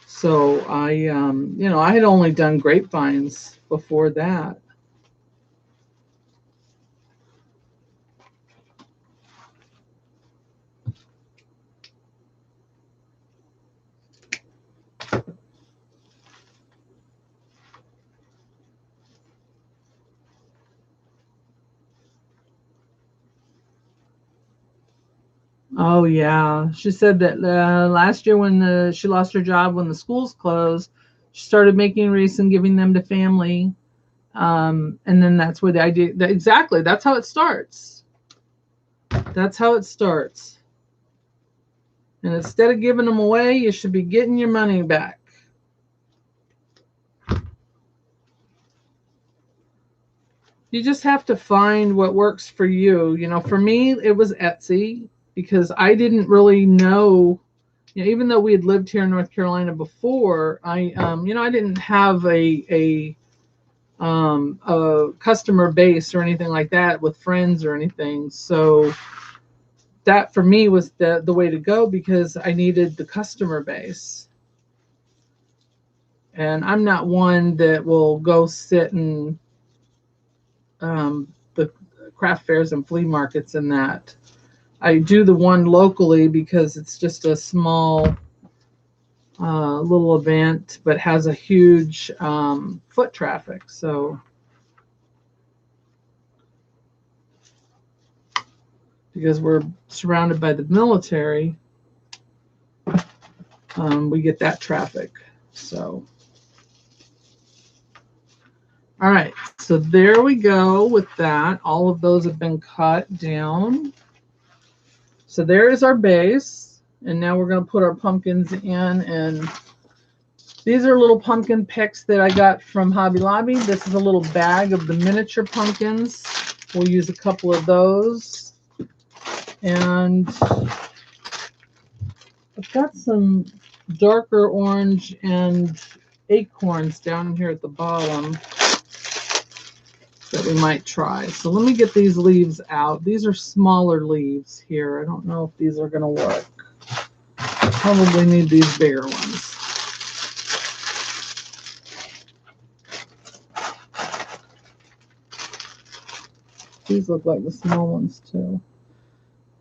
So I had only done grapevines before that. Oh yeah, she said that last year when she lost her job when the schools closed, she started making wreaths and giving them to family, and then that's where the idea. Exactly, that's how it starts. That's how it starts. And instead of giving them away, you should be getting your money back. You just have to find what works for you. For me, it was Etsy because I didn't really know, even though we had lived here in North Carolina before, I didn't have a customer base or anything like that with friends or anything. So that for me was the way to go because I needed the customer base. And I'm not one that will go sit in the craft fairs and flea markets and that. I do the one locally because it's just a small little event, but has a huge foot traffic. So because we're surrounded by the military, we get that traffic. So all right, so there we go with that. All of those have been cut down. So there is our base. And now we're going to put our pumpkins in and These are little pumpkin picks that I got from Hobby Lobby. This is a little bag of the miniature pumpkins. We'll use a couple of those. And I've got some darker orange and acorns down here at the bottom that we might try. So let me get these leaves out. These are smaller leaves here. I don't know if these are going to work. Probably need these bigger ones. These look like the small ones too.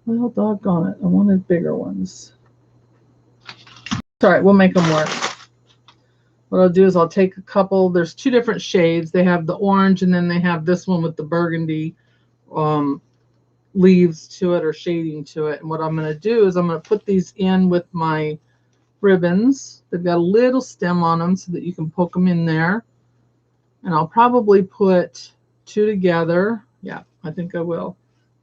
Well, doggone it. I wanted bigger ones. It's all right. We'll make them work. What I'll do is I'll take a couple. There's two different shades. They have the orange, and then they have this one with the burgundy leaves to it or shading to it. And what I'm going to do is I'm going to put these in with my ribbons. They've got a little stem on them so that you can poke them in there. And I'll probably put two together. Yeah, I think I will.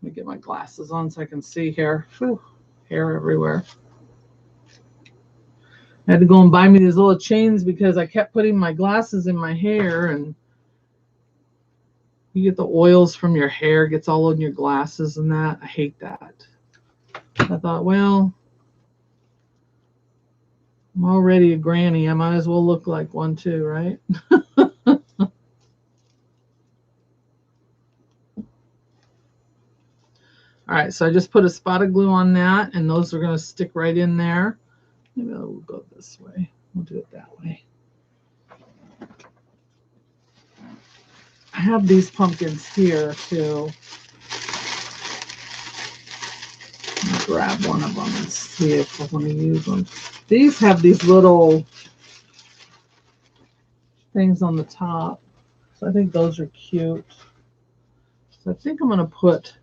Let me get my glasses on so I can see here. Whew, hair everywhere. I had to go and buy me these little chains because I kept putting my glasses in my hair, and you get the oils from your hair, gets all in your glasses and that. I hate that. I thought, well, I'm already a granny. I might as well look like one too, right? All right, so I just put a spot of glue on that, and those are going to stick right in there. Maybe I'll go this way. We'll do it that way. I have these pumpkins here too. I'll grab one of them and see if I want to use them. These have these little things on the top, so I think those are cute. So I think I'm going to put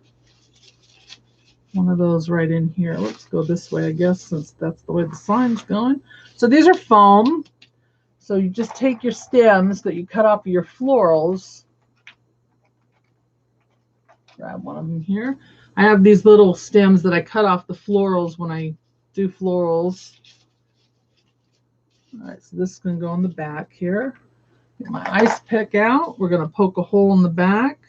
one of those right in here. Let's go this way, I guess, since that's the way the sign's going. So these are foam. So you just take your stems that you cut off of your florals. Grab one of them here. I have these little stems that I cut off the florals when I do florals. All right, so this is going to go on the back here. Get my ice pick out. We're going to poke a hole in the back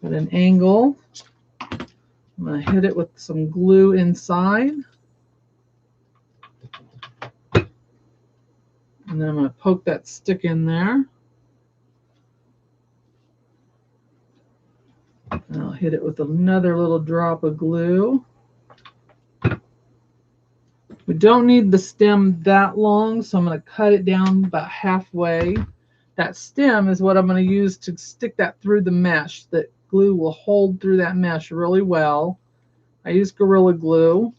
at an angle. I'm going to hit it with some glue inside. And then I'm going to poke that stick in there. And I'll hit it with another little drop of glue. We don't need the stem that long, so I'm going to cut it down about halfway. That stem is what I'm going to use to stick that through the mesh. That glue will hold through that mesh really well. I use Gorilla Glue.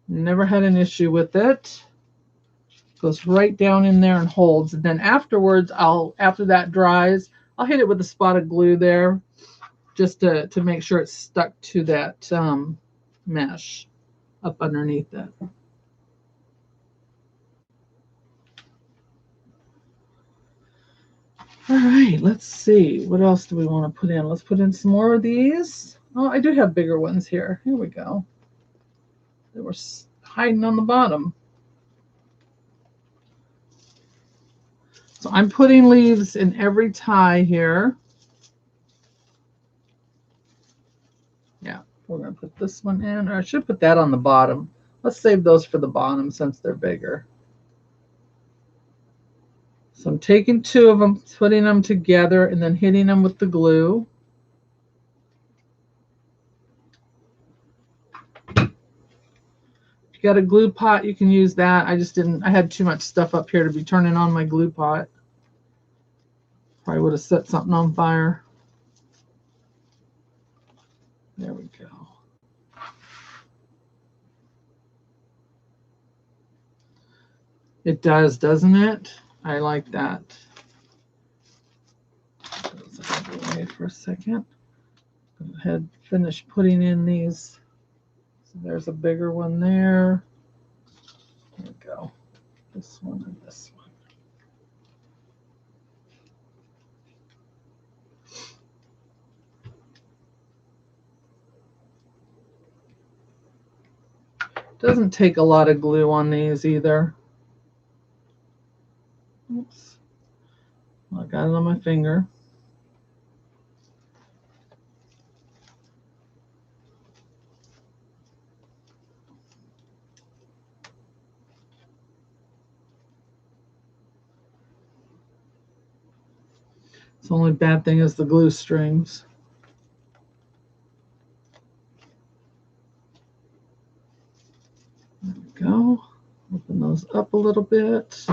Never had an issue with it. Goes right down in there and holds. And then afterwards, after that dries, I'll hit it with a spot of glue there just to make sure it's stuck to that mesh up underneath it. All right, let's see. What else do we want to put in? Let's put in some more of these. Oh, I do have bigger ones here. Here we go. They were hiding on the bottom. So I'm putting leaves in every tie here. Yeah, we're going to put this one in, or I should put that on the bottom. Let's save those for the bottom since they're bigger. So I'm taking two of them, putting them together, and then hitting them with the glue. If you got a glue pot, you can use that. I just didn't, I had too much stuff up here to be turning on my glue pot. Probably would have set something on fire. There we go. It does, doesn't it? I like that. Wait for a second. Go ahead, finish putting in these. So there's a bigger one there. There we go. This one and this one. Doesn't take a lot of glue on these either. Oops. I got it on my finger. The only bad thing is the glue strings. There we go. Open those up a little bit.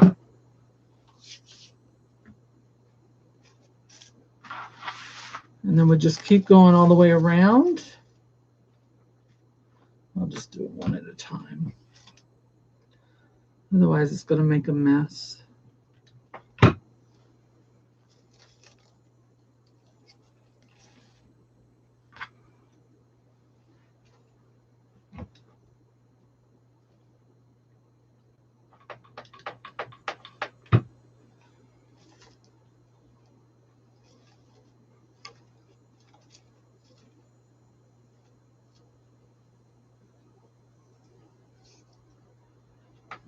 And then we just keep going all the way around. I'll just do it one at a time. Otherwise, it's going to make a mess.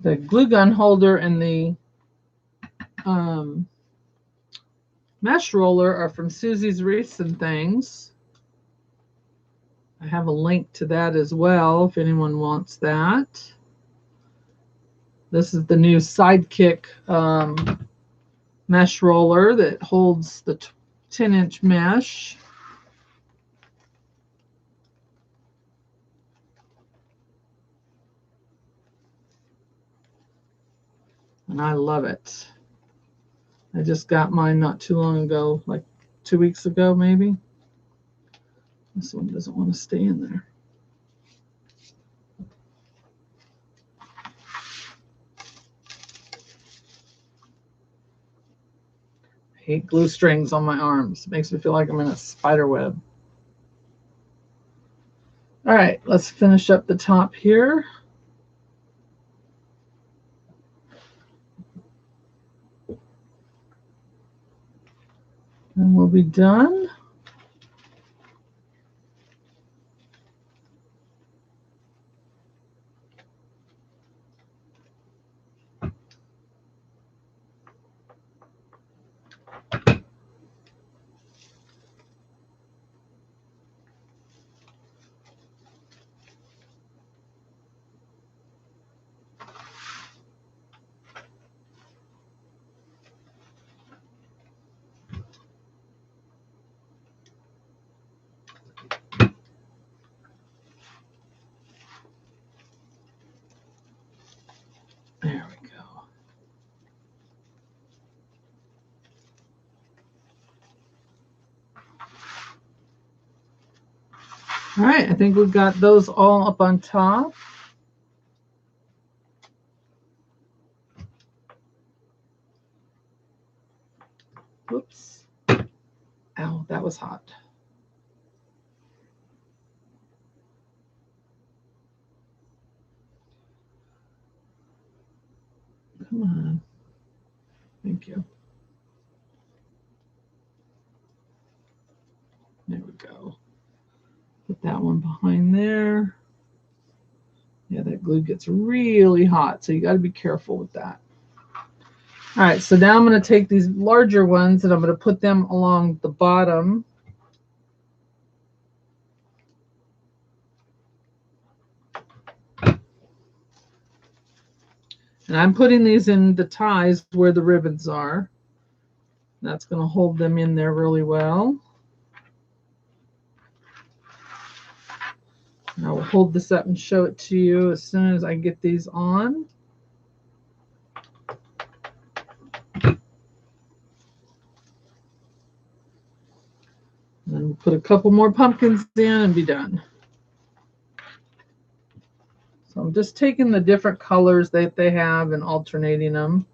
The glue gun holder and the mesh roller are from Susie's Wreaths and Things. I have a link to that as well if anyone wants that. This is the new Sidekick mesh roller that holds the 10-inch mesh. And I love it. I just got mine not too long ago, like 2 weeks ago maybe. This one doesn't want to stay in there. I hate glue strings on my arms. It makes me feel like I'm in a spider web. All right, let's finish up the top here. And we'll be done. There we go. All right, I think we've got those all up on top. Whoops. Ow, that was hot. Come on. Thank you. There we go. Put that one behind there. Yeah, that glue gets really hot, so you got to be careful with that. All right, so now I'm going to take these larger ones and I'm going to put them along the bottom. And I'm putting these in the ties where the ribbons are. That's going to hold them in there really well. And I will hold this up and show it to you as soon as I get these on. And we'll put a couple more pumpkins in and be done. So I'm just taking the different colors that they have and alternating them.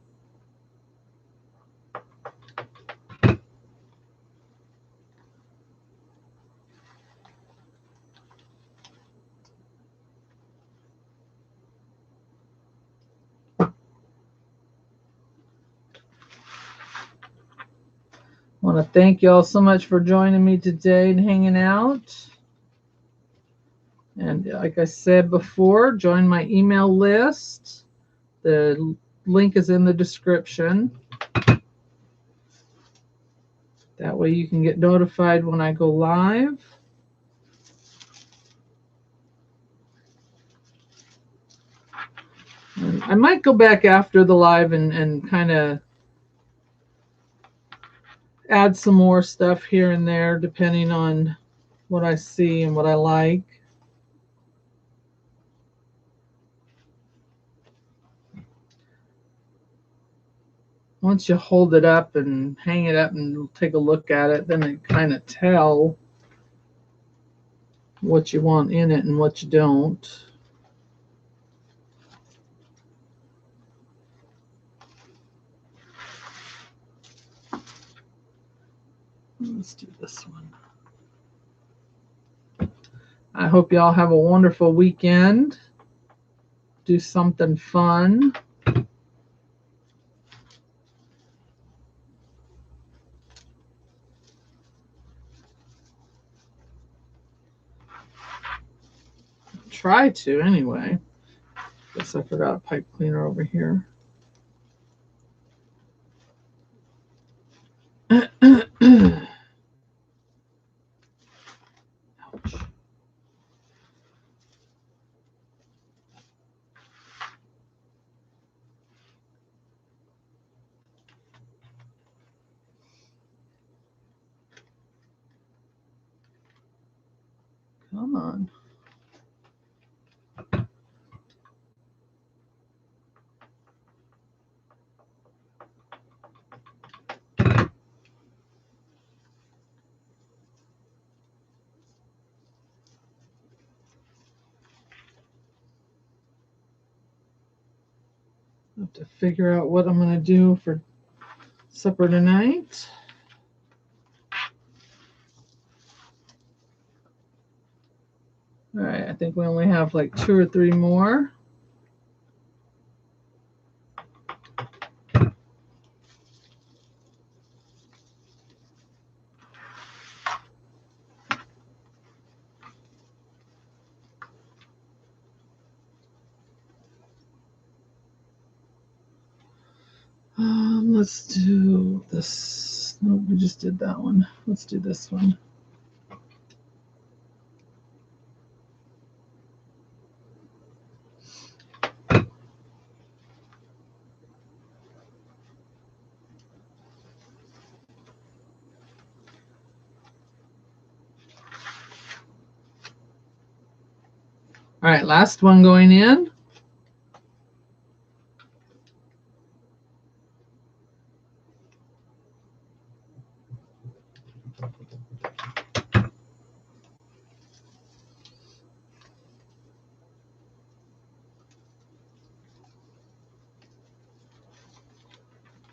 I want to thank you all so much for joining me today and hanging out. And like I said before, join my email list. The link is in the description. That way you can get notified when I go live. And I might go back after the live and kind of add some more stuff here and there depending on what I see and what I like. Once you hold it up and hang it up and take a look at it, then it kind of tell what you want in it and what you don't. Let's do this one. I hope y'all have a wonderful weekend. Do something fun. Try to, anyway. Guess I forgot a pipe cleaner over here. Ouch. Come on. I have to figure out what I'm going to do for supper tonight. All right, I think we only have like 2 or 3 more. Let's do this. No, we just did that one. Let's do this one. All right, last one going in.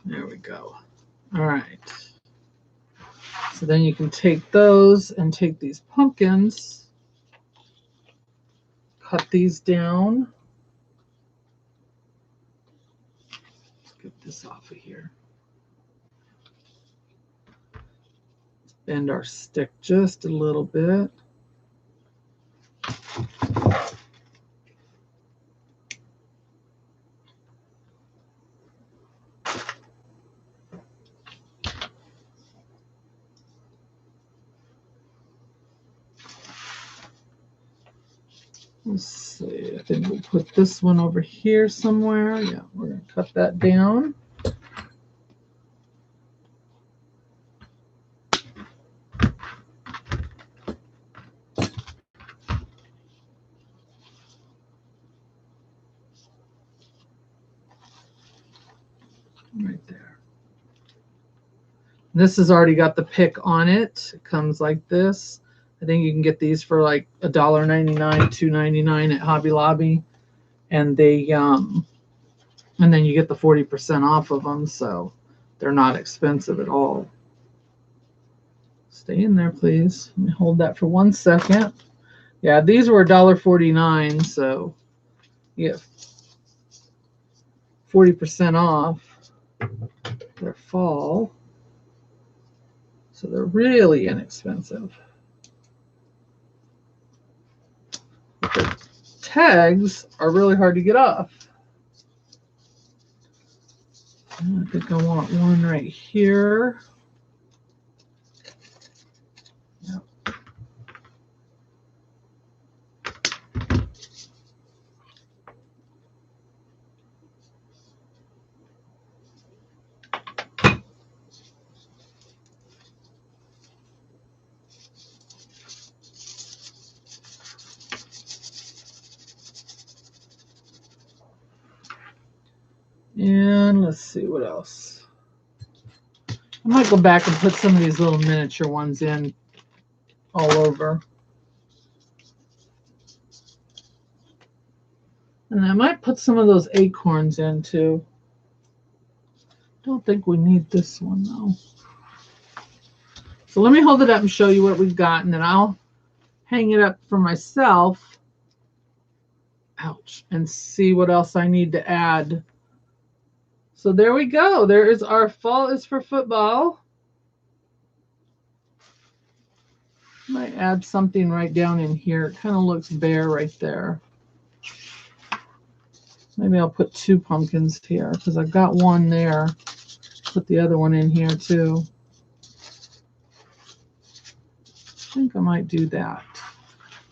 There we go. All right. So then you can take those and take these pumpkins, cut these down. Let's get this off of here. Let's bend our stick just a little bit. Let's see, I think we'll put this one over here somewhere. Yeah, we're going to cut that down. Right there. This has already got the pick on it. It comes like this. I think you can get these for like $1.99, $2.99 at Hobby Lobby, and they and then you get the 40% off of them, so they're not expensive at all. Stay in there, please. Let me hold that for 1 second. Yeah, these were $1.49, so you get 40% off their fall. So they're really inexpensive. tags are really hard to get off. I think I want one right here. Yep. And let's see what else. I might go back and put some of these little miniature ones in all over. And I might put some of those acorns in too. Don't think we need this one though. So let me hold it up and show you what we've got, and then I'll hang it up for myself. Ouch. And see what else I need to add. So there we go. There is our Fall is for Football. Might add something right down in here. It kind of looks bare right there. Maybe I'll put 2 pumpkins here because I've got one there. Put the other one in here too. I think I might do that.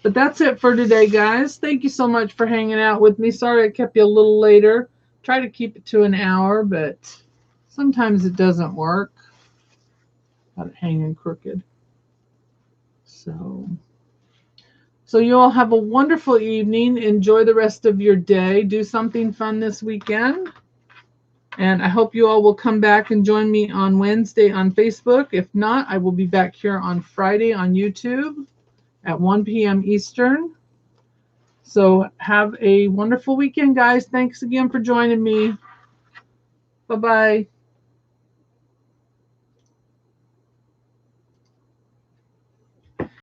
But that's it for today, guys. Thank you so much for hanging out with me. Sorry I kept you a little later. Try to keep it to an hour, but sometimes it doesn't work. Got it hanging crooked. So you all have a wonderful evening. Enjoy the rest of your day. Do something fun this weekend. And I hope you all will come back and join me on Wednesday on Facebook. If not, I will be back here on Friday on YouTube at 1 p.m. Eastern. So have a wonderful weekend, guys. Thanks again for joining me. Bye-bye.